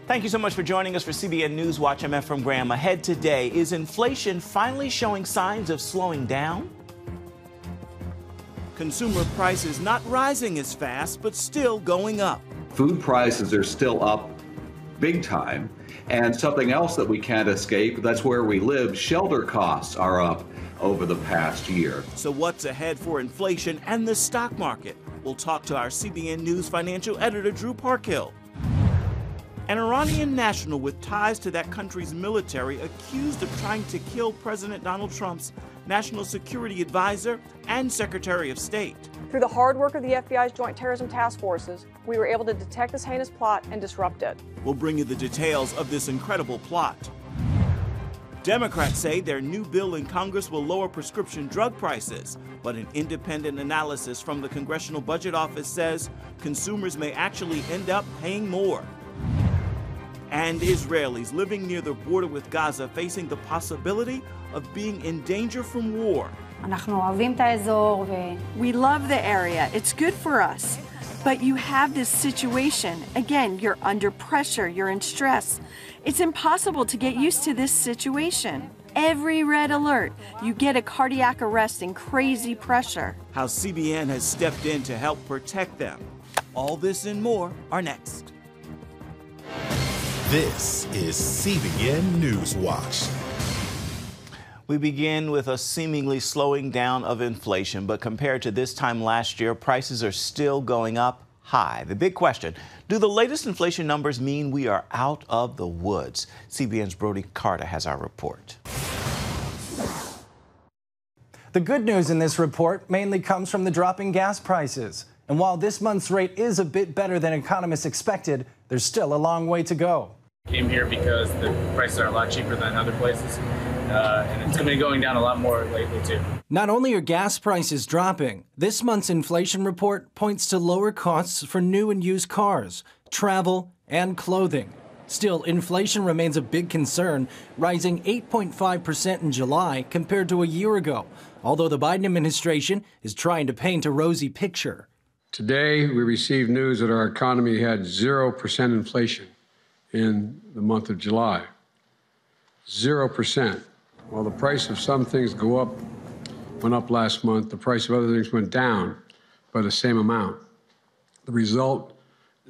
Thank you so much for joining us for CBN NewsWatch. I'm Ephraim Graham. Ahead today, is inflation finally showing signs of slowing down? Consumer prices not rising as fast, but still going up. Food prices are still up big time. And something else that we can't escape, that's where we live, shelter costs are up over the past year. So what's ahead for inflation and the stock market? We'll talk to our CBN News financial editor, Drew Parkhill. An Iranian national with ties to that country's military accused of trying to kill President Donald Trump's National Security Advisor and Secretary of State. Through the hard work of the FBI's Joint Terrorism Task Forces, we were able to detect this heinous plot and disrupt it. We'll bring you the details of this incredible plot. Democrats say their new bill in Congress will lower prescription drug prices, but an independent analysis from the Congressional Budget Office says consumers may actually end up paying more. And Israelis living near the border with Gaza facing the possibility of being in danger from war. We love the area. It's good for us. But you have this situation. Again, you're under pressure. You're in stress. It's impossible to get used to this situation. Every red alert, you get a cardiac arrest and crazy pressure. How CBN has stepped in to help protect them. All this and more are next. This is CBN NewsWatch. We begin with a seemingly slowing down of inflation, but compared to this time last year, prices are still going up high. The big question, do the latest inflation numbers mean we are out of the woods? CBN's Brody Carter has our report. The good news in this report mainly comes from the dropping gas prices. And while this month's rate is a bit better than economists expected, there's still a long way to go. Came here because the prices are a lot cheaper than other places, and it's going to be going down a lot more lately too. Not only are gas prices dropping, this month's inflation report points to lower costs for new and used cars, travel, and clothing. Still, inflation remains a big concern, rising 8.5% in July compared to a year ago, although the Biden administration is trying to paint a rosy picture. Today, we received news that our economy had 0% inflation in the month of July. 0%. While the price of some things went up last month, the price of other things went down by the same amount. The result,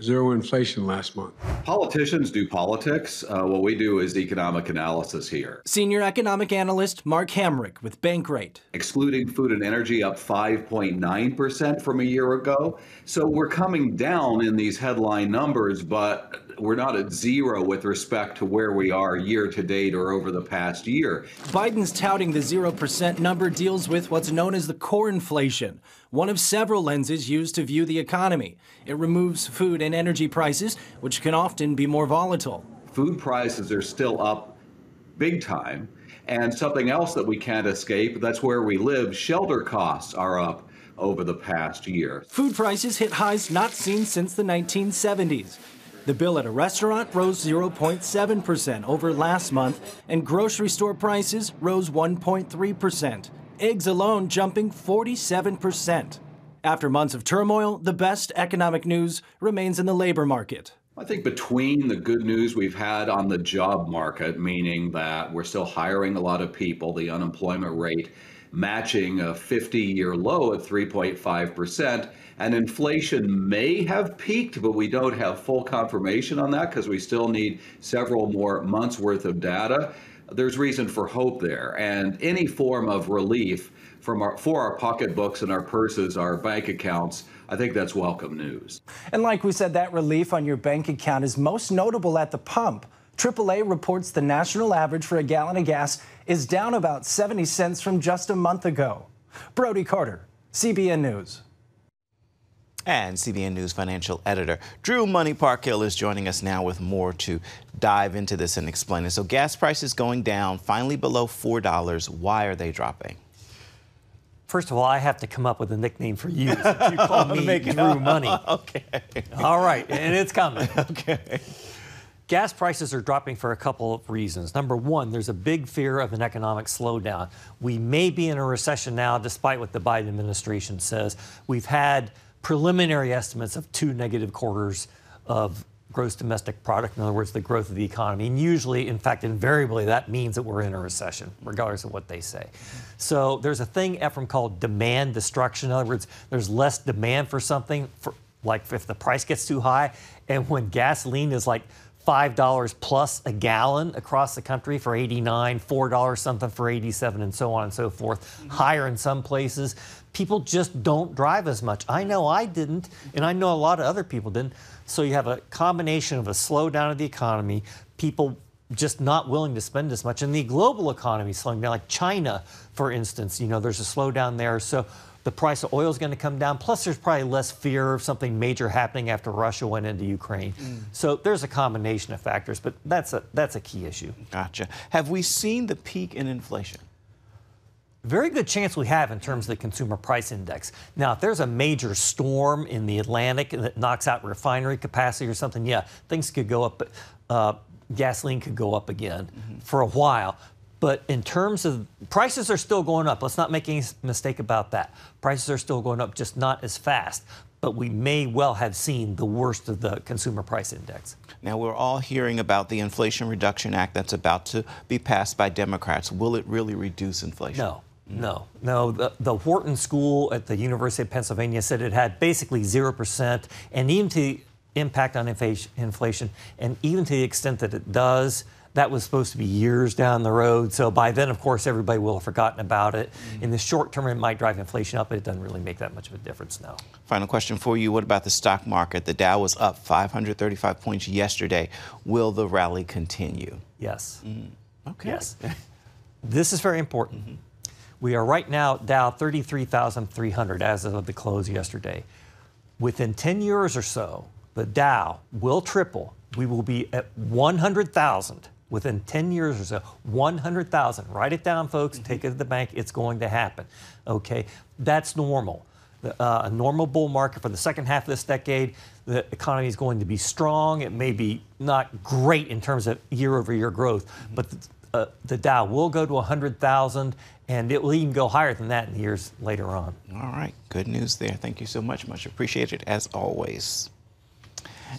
zero inflation last month. Politicians do politics. What we do is economic analysis here. Senior economic analyst Mark Hamrick with Bankrate. Excluding food and energy, up 5.9% from a year ago. So we're coming down in these headline numbers, but we're not at zero with respect to where we are year to date or over the past year. Biden's touting the 0% number deals with what's known as the core inflation, one of several lenses used to view the economy. It removes food and energy prices, which can often be more volatile. Food prices are still up big time. And something else that we can't escape, that's where we live, shelter costs are up over the past year. Food prices hit highs not seen since the 1970s. The bill at a restaurant rose 0.7% over last month, and grocery store prices rose 1.3%. Eggs alone jumping 47%. After months of turmoil, the best economic news remains in the labor market. I think between the good news we've had on the job market, meaning that we're still hiring a lot of people, the unemployment rate matching a 50-year low at 3.5%, and inflation may have peaked, but we don't have full confirmation on that because we still need several more months worth of data. There's reason for hope there, and any form of relief for our pocketbooks and our purses, our bank accounts, I think that's welcome news. And like we said, that relief on your bank account is most notable at the pump. AAA reports the national average for a gallon of gas is down about 70 cents from just a month ago. Brody Carter, CBN News. And CBN News financial editor Drew Money Parkhill is joining us now with more to dive into this and explain it. So gas prices going down, finally below $4. Why are they dropping? First of all, I have to come up with a nickname for you. Since you call me Drew Money. Okay. All right, and it's coming. Okay. Gas prices are dropping for a couple of reasons. Number one, there's a big fear of an economic slowdown. We may be in a recession now, despite what the Biden administration says. We've had preliminary estimates of 2 negative quarters of gross domestic product, in other words, the growth of the economy. And usually, in fact, invariably, that means that we're in a recession, regardless of what they say. So there's a thing, Ephraim, called demand destruction. In other words, there's less demand for something, like if the price gets too high, and when gasoline is like $5 plus a gallon across the country for 89, $4 something for 87, and so on and so forth, higher in some places, people just don't drive as much. I know I didn't, and I know a lot of other people didn't. So you have a combination of a slowdown of the economy, people just not willing to spend as much, and the global economy slowing down, like China, for instance, there's a slowdown there. So the price of oil is going to come down. Plus, there's probably less fear of something major happening after Russia went into Ukraine. So there's a combination of factors, but that's a key issue. Gotcha. Have we seen the peak in inflation? Very good chance we have in terms of the consumer price index. Now, if there's a major storm in the Atlantic that knocks out refinery capacity or something, yeah, things could go up. Gasoline could go up again for a while. But in terms of prices are still going up. Let's not make any mistake about that. Prices are still going up, just not as fast. But we may well have seen the worst of the consumer price index. Now, we're all hearing about the Inflation Reduction Act that's about to be passed by Democrats. Will it really reduce inflation? No. The Wharton School at the University of Pennsylvania said it had basically 0%, and even to the impact on inflation, and even to the extent that it does, that was supposed to be years down the road. So by then, of course, everybody will have forgotten about it. In the short term, it might drive inflation up, but it doesn't really make that much of a difference now. Final question for you. What about the stock market? The Dow was up 535 points yesterday. Will the rally continue? Yes. Okay. Yes. This is very important. We are right now Dow 33,300 as of the close yesterday. Within 10 years or so, the Dow will triple. We will be at 100,000 within 10 years or so. 100,000. Write it down, folks. Take it to the bank. It's going to happen. Okay? That's normal. A normal bull market for the second half of this decade. The economy is going to be strong. It may be not great in terms of year-over-year growth, but the Dow will go to 100,000, and it will even go higher than that in the years later on. All right. Good news there. Thank you so much. Much appreciated, as always.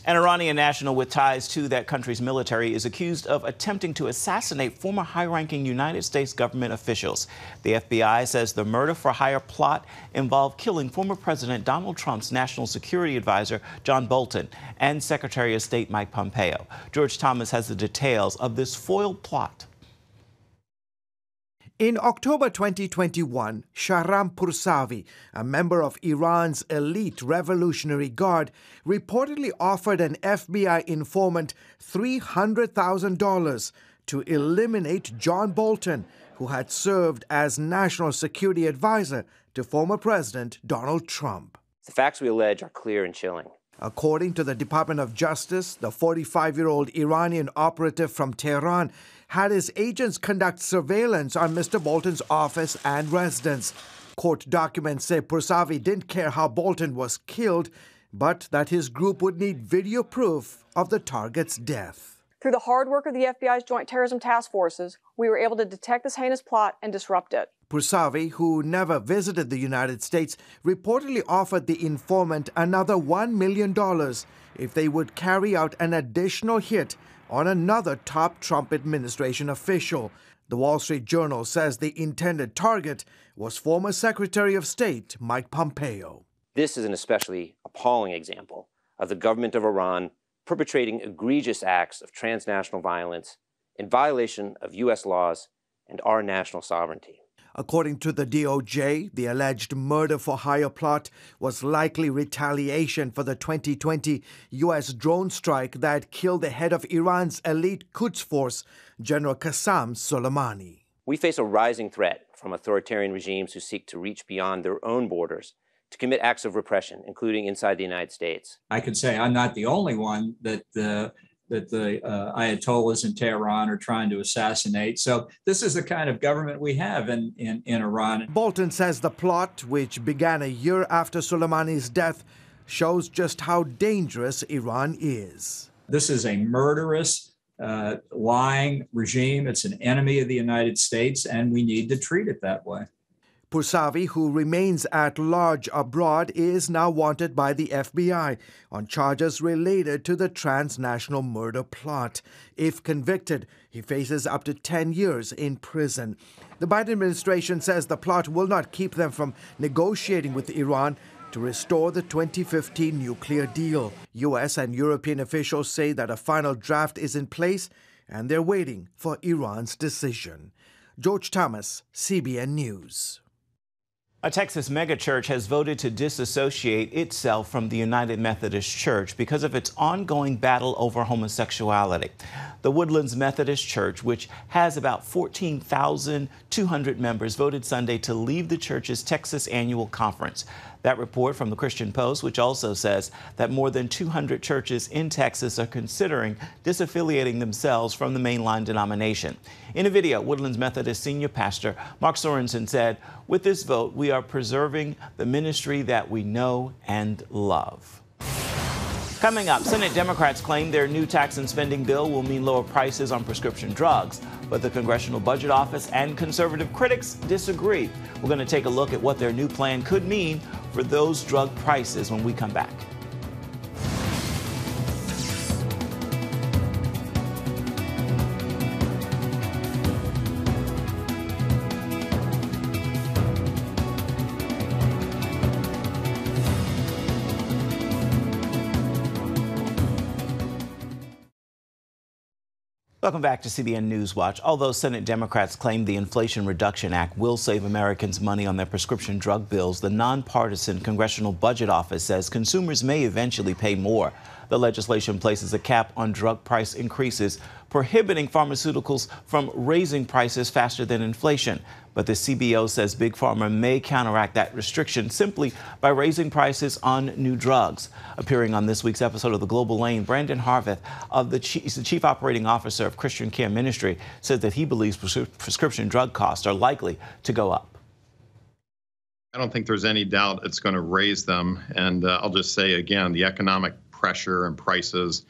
An Iranian national with ties to that country's military is accused of attempting to assassinate former high-ranking United States government officials. The FBI says the murder-for-hire plot involved killing former President Donald Trump's national security advisor, John Bolton, and Secretary of State Mike Pompeo. George Thomas has the details of this foiled plot. In October 2021, Shahram Poursavi, a member of Iran's elite Revolutionary Guard, reportedly offered an FBI informant $300,000 to eliminate John Bolton, who had served as national security advisor to former President Donald Trump. The facts we allege are clear and chilling. According to the Department of Justice, the 45-year-old Iranian operative from Tehran had his agents conduct surveillance on Mr. Bolton's office and residence. Court documents say Poursavi didn't care how Bolton was killed, but that his group would need video proof of the target's death. Through the hard work of the FBI's Joint Terrorism Task Forces, we were able to detect this heinous plot and disrupt it. Poursavi, who never visited the United States, reportedly offered the informant another $1 million if they would carry out an additional hit on another top Trump administration official. The Wall Street Journal says the intended target was former Secretary of State Mike Pompeo. This is an especially appalling example of the government of Iran perpetrating egregious acts of transnational violence in violation of U.S. laws and our national sovereignty. According to the DOJ, the alleged murder-for-hire plot was likely retaliation for the 2020 U.S. drone strike that killed the head of Iran's elite Quds Force, General Qassem Soleimani. We face a rising threat from authoritarian regimes who seek to reach beyond their own borders to commit acts of repression, including inside the United States. I could say I'm not the only one that the Ayatollahs in Tehran are trying to assassinate. So this is the kind of government we have in Iran. Bolton says the plot, which began a year after Soleimani's death, shows just how dangerous Iran is. This is a murderous, lying regime. It's an enemy of the United States, and we need to treat it that way. Poursavi, who remains at large abroad, is now wanted by the FBI on charges related to the transnational murder plot. If convicted, he faces up to 10 years in prison. The Biden administration says the plot will not keep them from negotiating with Iran to restore the 2015 nuclear deal. U.S. and European officials say that a final draft is in place and they're waiting for Iran's decision. George Thomas, CBN News. A Texas megachurch has voted to disassociate itself from the United Methodist Church because of its ongoing battle over homosexuality. The Woodlands Methodist Church, which has about 14,200 members, voted Sunday to leave the church's Texas annual conference. That report from the Christian Post, which also says that more than 200 churches in Texas are considering disaffiliating themselves from the mainline denomination. In a video, Woodlands Methodist senior pastor Mark Sorensen said, "With this vote, we are preserving the ministry that we know and love." Coming up, Senate Democrats claim their new tax and spending bill will mean lower prices on prescription drugs. But the Congressional Budget Office and conservative critics disagree. We're going to take a look at what their new plan could mean for those drug prices when we come back. Welcome back to CBN NewsWatch. Although Senate Democrats claim the Inflation Reduction Act will save Americans money on their prescription drug bills, the nonpartisan Congressional Budget Office says consumers may eventually pay more. The legislation places a cap on drug price increases, prohibiting pharmaceuticals from raising prices faster than inflation. But the CBO says Big Pharma may counteract that restriction simply by raising prices on new drugs. Appearing on this week's episode of The Global Lane, Brandon Harveth, the Chief Operating Officer of Christian Care Ministry, says that he believes prescription drug costs are likely to go up. I don't think there's any doubt it's going to raise them. And I'll just say again, the economic pressure and prices,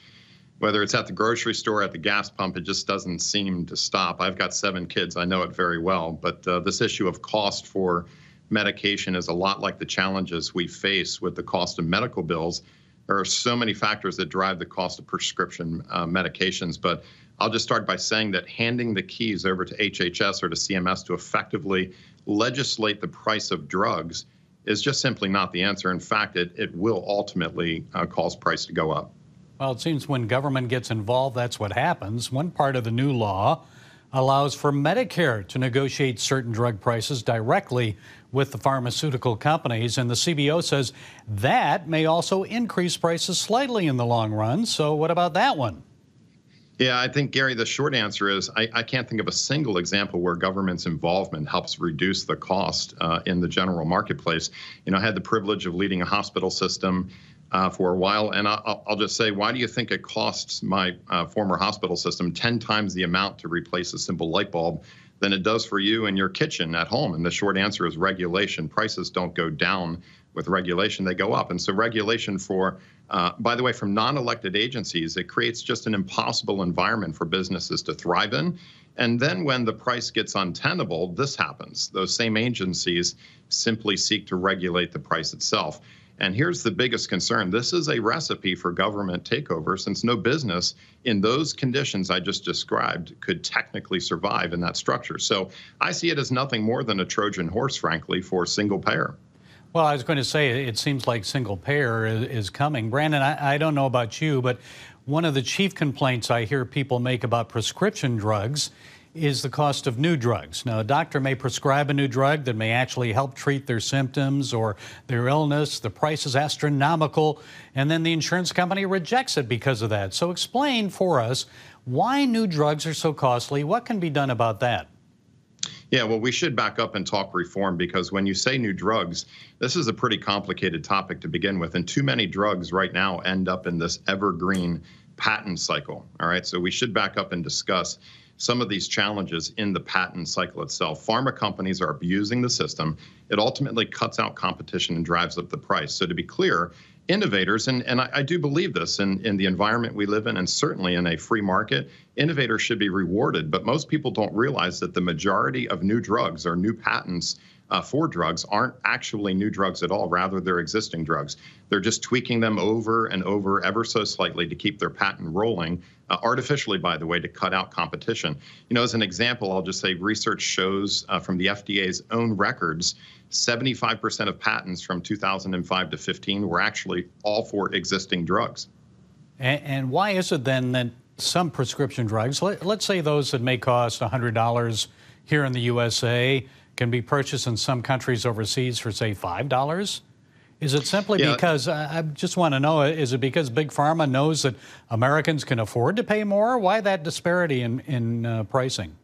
whether it's at the grocery store, at the gas pump, it just doesn't seem to stop. I've got 7 kids. I know it very well. But this issue of cost for medication is a lot like the challenges we face with the cost of medical bills. There are so many factors that drive the cost of prescription medications. But I'll just start by saying that handing the keys over to HHS or to CMS to effectively legislate the price of drugs is just simply not the answer. In fact, it will ultimately cause price to go up. Well, it seems when government gets involved, that's what happens. One part of the new law allows for Medicare to negotiate certain drug prices directly with the pharmaceutical companies, and the CBO says that may also increase prices slightly in the long run. So what about that one? Yeah, I think, Gary, the short answer is I can't think of a single example where government's involvement helps reduce the cost in the general marketplace. You know, I had the privilege of leading a hospital system for a while, and I'll just say, why do you think it costs my former hospital system 10 times the amount to replace a simple light bulb than it does for you in your kitchen at home? And the short answer is regulation. Prices don't go down with regulation, they go up. And so regulation for, by the way, from non-elected agencies, it creates just an impossible environment for businesses to thrive in. And then when the price gets untenable, this happens. Those same agencies simply seek to regulate the price itself. And here's the biggest concern. This is a recipe for government takeover, since no business in those conditions I just described could technically survive in that structure. So I see it as nothing more than a Trojan horse, frankly, for single payer. Well, I was going to say, it seems like single payer is coming. Brandon, I don't know about you, but one of the chief complaints I hear people make about prescription drugs is the cost of new drugs. Now, a doctor may prescribe a new drug that may actually help treat their symptoms or their illness. The price is astronomical, and then the insurance company rejects it because of that. So explain for us why new drugs are so costly. What can be done about that? Yeah, well, we should back up and talk reform, because when you say new drugs, this is a pretty complicated topic to begin with. And too many drugs right now end up in this evergreen patent cycle. All right, so we should back up and discuss some of these challenges in the patent cycle itself. Pharma companies are abusing the system. It ultimately cuts out competition and drives up the price. So to be clear, innovators, and I do believe this in the environment we live in, and certainly in a free market, innovators should be rewarded. But most people don't realize that the majority of new drugs or new patents for drugs aren't actually new drugs at all. Rather, they're existing drugs. They're just tweaking them over and over ever so slightly to keep their patent rolling, artificially, by the way, to cut out competition. You know, as an example, I'll just say research shows from the FDA's own records, 75% of patents from 2005 to 15 were actually all for existing drugs. And why is it then that some prescription drugs, let's say those that may cost $100 here in the USA, can be purchased in some countries overseas for, say, $5? Is it simply because, I just want to know, is it because Big Pharma knows that Americans can afford to pay more? Why that disparity in pricing?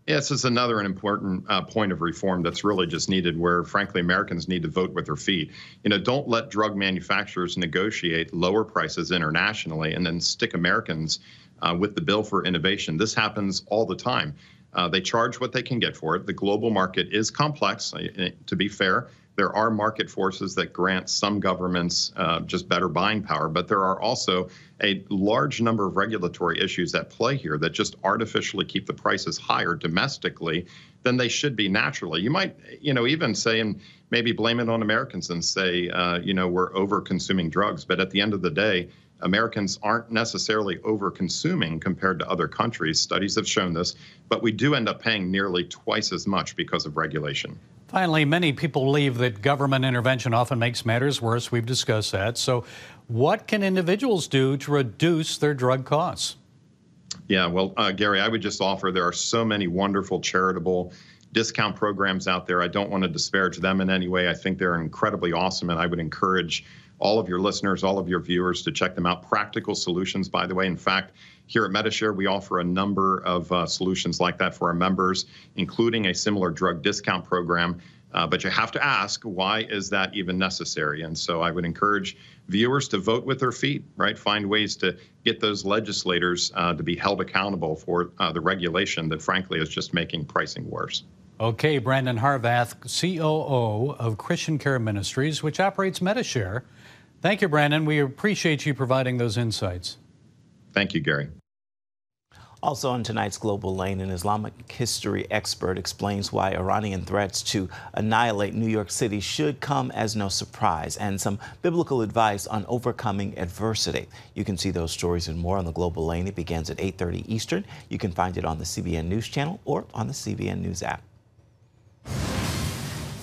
Yes, it's another important point of reform that's really just needed, where, frankly, Americans need to vote with their feet. You know, don't let drug manufacturers negotiate lower prices internationally and then stick Americans with the bill for innovation. This happens all the time. They charge what they can get for it. The global market is complex. To be fair, there are market forces that grant some governments just better buying power, but there are also a large number of regulatory issues at play here that just artificially keep the prices higher domestically than they should be naturally. You might, even say, and maybe blame it on Americans and say, we're over-consuming drugs. But at the end of the day, Americans aren't necessarily over-consuming compared to other countries. Studies have shown this, but we do end up paying nearly twice as much because of regulation. Finally, many people believe that government intervention often makes matters worse. We've discussed that. So what can individuals do to reduce their drug costs? Yeah, well, Gary, I would just offer there are so many wonderful charitable discount programs out there. I don't want to disparage them in any way. I think they're incredibly awesome, and I would encourage all of your listeners, all of your viewers to check them out. Practical solutions, by the way. In fact, here at MediShare, we offer a number of solutions like that for our members, including a similar drug discount program. But you have to ask, why is that even necessary? And so I would encourage viewers to vote with their feet, right? Find ways to get those legislators to be held accountable for the regulation that, frankly, is just making pricing worse. Okay, Brandon Harvath, COO of Christian Care Ministries, which operates MediShare. Thank you, Brandon. We appreciate you providing those insights. Thank you, Gary. Also on tonight's Global Lane, an Islamic history expert explains why Iranian threats to annihilate New York City should come as no surprise, and some biblical advice on overcoming adversity. You can see those stories and more on the Global Lane. It begins at 8:30 Eastern. You can find it on the CBN News Channel or on the CBN News app.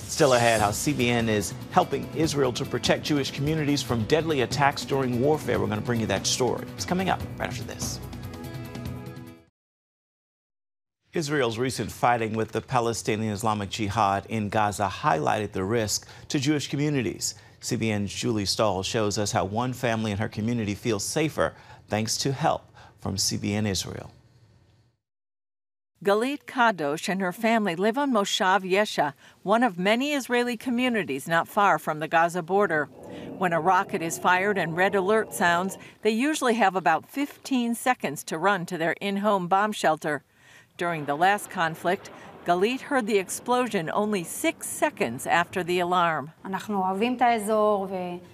Still ahead, how CBN is helping Israel to protect Jewish communities from deadly attacks during warfare. We're going to bring you that story. It's coming up right after this. Israel's recent fighting with the Palestinian Islamic Jihad in Gaza highlighted the risk to Jewish communities. CBN's Julie Stahl shows us how one family in her community feels safer thanks to help from CBN Israel. Galit Kadosh and her family live on Moshav Yesha, one of many Israeli communities not far from the Gaza border. When a rocket is fired and red alert sounds, they usually have about 15 seconds to run to their in-home bomb shelter. During the last conflict, Galit heard the explosion only 6 seconds after the alarm.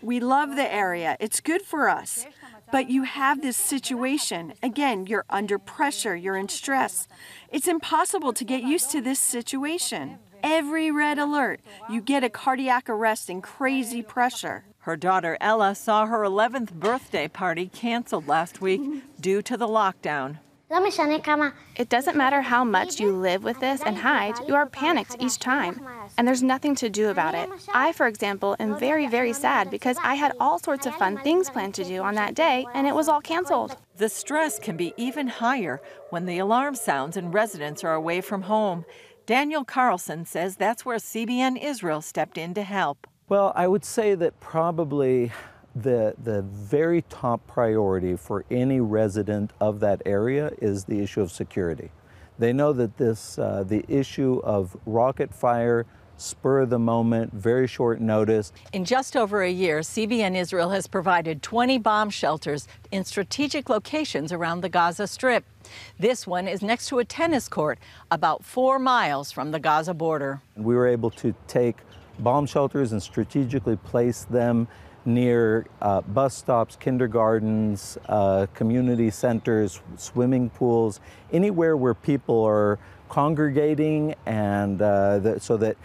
We love the area. It's good for us. But you have this situation. Again, you're under pressure. You're in stress. It's impossible to get used to this situation. Every red alert, you get a cardiac arrest and crazy pressure. Her daughter Ella saw her 11th birthday party canceled last week due to the lockdown. It doesn't matter how much you live with this and hide, you are panicked each time, and there's nothing to do about it. I, for example, am very, very sad because I had all sorts of fun things planned to do on that day, and it was all canceled. The stress can be even higher when the alarm sounds and residents are away from home. Daniel Carlson says that's where CBN Israel stepped in to help. Well, I would say that probably the very top priority for any resident of that area is the issue of security. They know that the issue of rocket fire, spur of the moment, very short notice. In just over a year, CBN Israel has provided 20 bomb shelters in strategic locations around the Gaza Strip. This one is next to a tennis court about 4 miles from the Gaza border. We were able to take bomb shelters and strategically place them near bus stops, kindergartens, community centers, swimming pools, anywhere where people are congregating, and so that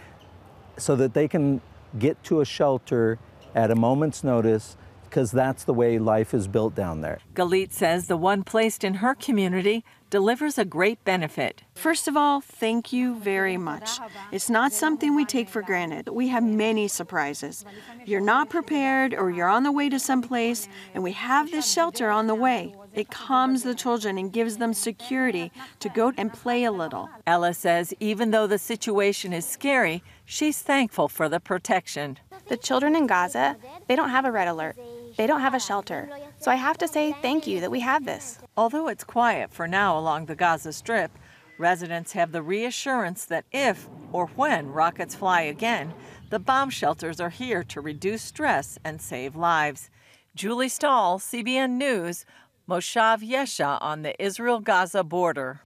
so that they can get to a shelter at a moment's notice, because that's the way life is built down there. Galit says the one placed in her community delivers a great benefit. First of all, thank you very much. It's not something we take for granted. We have many surprises. You're not prepared, or you're on the way to someplace, and we have this shelter on the way. It calms the children and gives them security to go and play a little. Ella says even though the situation is scary, she's thankful for the protection. The children in Gaza, they don't have a red alert. They don't have a shelter. So I have to say thank you that we have this. Although it's quiet for now along the Gaza Strip, residents have the reassurance that if or when rockets fly again, the bomb shelters are here to reduce stress and save lives. Julie Stahl, CBN News, Moshav Yesha on the Israel-Gaza border.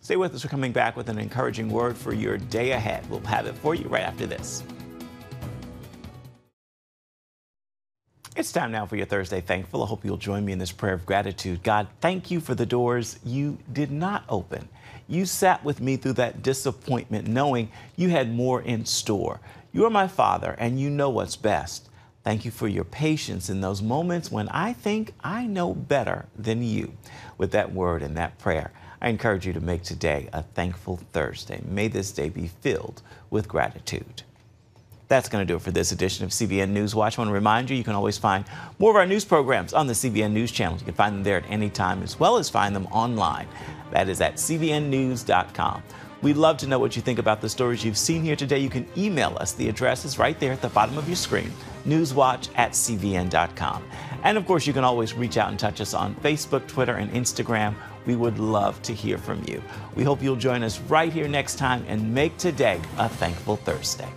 Stay with us. We're coming back with an encouraging word for your day ahead. We'll have it for you right after this. It's time now for your Thursday Thankful. I hope you'll join me in this prayer of gratitude. God, thank you for the doors you did not open. You sat with me through that disappointment, knowing you had more in store. You are my Father, and you know what's best. Thank you for your patience in those moments when I think I know better than you. With that word and that prayer, I encourage you to make today a thankful Thursday. May this day be filled with gratitude. That's going to do it for this edition of CBN NewsWatch. I want to remind you, you can always find more of our news programs on the CBN News Channel. You can find them there at any time, as well as find them online. That is at cbnnews.com. We'd love to know what you think about the stories you've seen here today. You can email us. The address is right there at the bottom of your screen, newswatch@cbn.com. And of course, you can always reach out and touch us on Facebook, Twitter, and Instagram. We would love to hear from you. We hope you'll join us right here next time and make today a thankful Thursday.